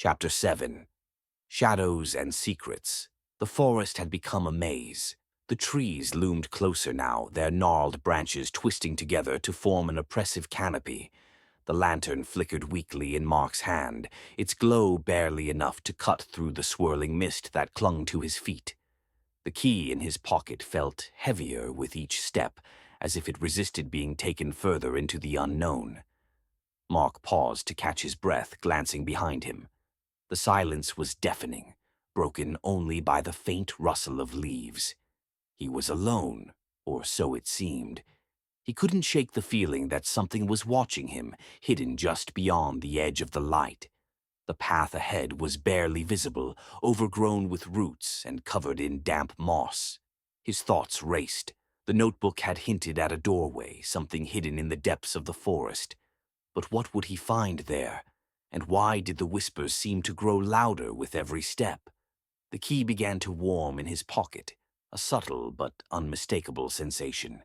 Chapter 7. Shadows and Secrets. The forest had become a maze. The trees loomed closer now, their gnarled branches twisting together to form an oppressive canopy. The lantern flickered weakly in Mark's hand, its glow barely enough to cut through the swirling mist that clung to his feet. The key in his pocket felt heavier with each step, as if it resisted being taken further into the unknown. Mark paused to catch his breath, glancing behind him. The silence was deafening, broken only by the faint rustle of leaves. He was alone, or so it seemed. He couldn't shake the feeling that something was watching him, hidden just beyond the edge of the light. The path ahead was barely visible, overgrown with roots and covered in damp moss. His thoughts raced. The notebook had hinted at a doorway, something hidden in the depths of the forest. But what would he find there? And why did the whispers seem to grow louder with every step? The key began to warm in his pocket, a subtle but unmistakable sensation.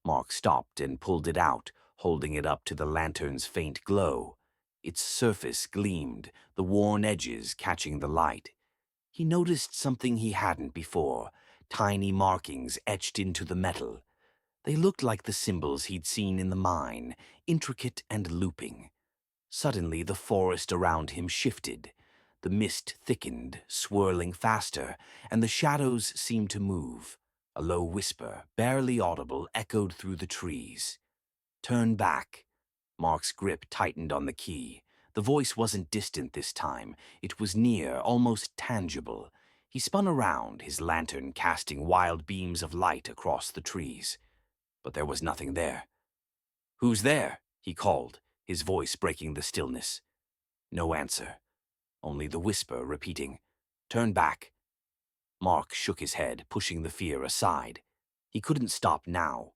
Mark stopped and pulled it out, holding it up to the lantern's faint glow. Its surface gleamed, the worn edges catching the light. He noticed something he hadn't before, tiny markings etched into the metal. They looked like the symbols he'd seen in the mine, intricate and looping. Suddenly, the forest around him shifted. The mist thickened, swirling faster, and the shadows seemed to move. A low whisper, barely audible, echoed through the trees. "Turn back." Mark's grip tightened on the key. The voice wasn't distant this time. It was near, almost tangible. He spun around, his lantern casting wild beams of light across the trees. But there was nothing there. "Who's there?" he called, his voice breaking the stillness. No answer. Only the whisper repeating, "Turn back." Mark shook his head, pushing the fear aside. He couldn't stop now.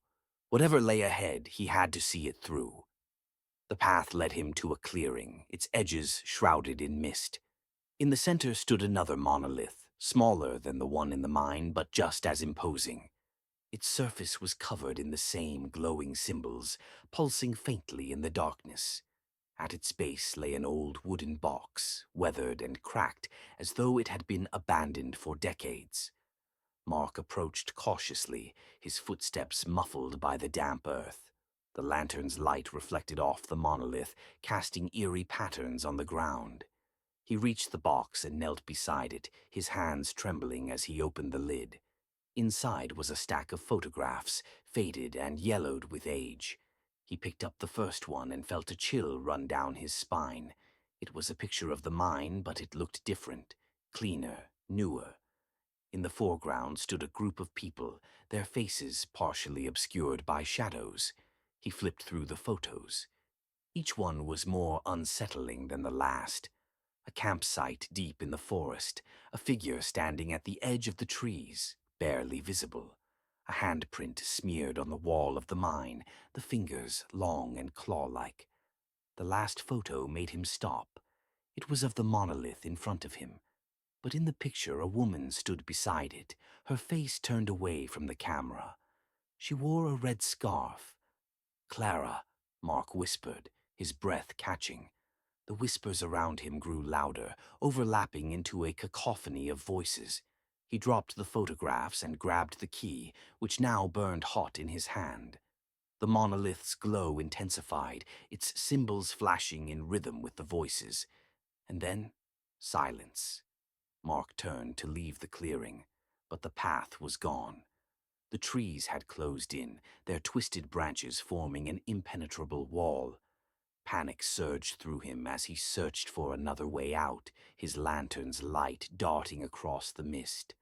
Whatever lay ahead, he had to see it through. The path led him to a clearing, its edges shrouded in mist. In the center stood another monolith, smaller than the one in the mine, but just as imposing. Its surface was covered in the same glowing symbols, pulsing faintly in the darkness. At its base lay an old wooden box, weathered and cracked, as though it had been abandoned for decades. Mark approached cautiously, his footsteps muffled by the damp earth. The lantern's light reflected off the monolith, casting eerie patterns on the ground. He reached the box and knelt beside it, his hands trembling as he opened the lid. Inside was a stack of photographs, faded and yellowed with age. He picked up the first one and felt a chill run down his spine. It was a picture of the mine, but it looked different, cleaner, newer. In the foreground stood a group of people, their faces partially obscured by shadows. He flipped through the photos. Each one was more unsettling than the last. A campsite deep in the forest, a figure standing at the edge of the trees, barely visible. A handprint smeared on the wall of the mine, the fingers long and claw-like. The last photo made him stop. It was of the monolith in front of him. But in the picture a woman stood beside it, her face turned away from the camera. She wore a red scarf. "Clara," Mark whispered, his breath catching. The whispers around him grew louder, overlapping into a cacophony of voices. He dropped the photographs and grabbed the key, which now burned hot in his hand. The monolith's glow intensified, its symbols flashing in rhythm with the voices. And then, silence. Mark turned to leave the clearing, but the path was gone. The trees had closed in, their twisted branches forming an impenetrable wall. Panic surged through him as he searched for another way out, his lantern's light darting across the mist.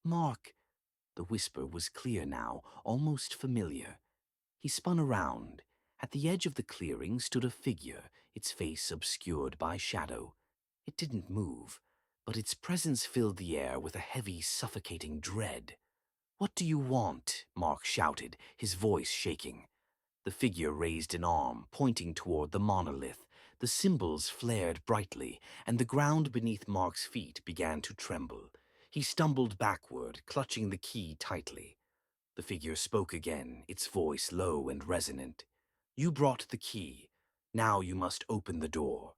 "Mark!" The whisper was clear now, almost familiar. He spun around. At the edge of the clearing stood a figure, its face obscured by shadow. It didn't move, but its presence filled the air with a heavy, suffocating dread. "What do you want?" Mark shouted, his voice shaking. The figure raised an arm, pointing toward the monolith. The symbols flared brightly, and the ground beneath Mark's feet began to tremble. He stumbled backward, clutching the key tightly. The figure spoke again, its voice low and resonant. "You brought the key. Now you must open the door."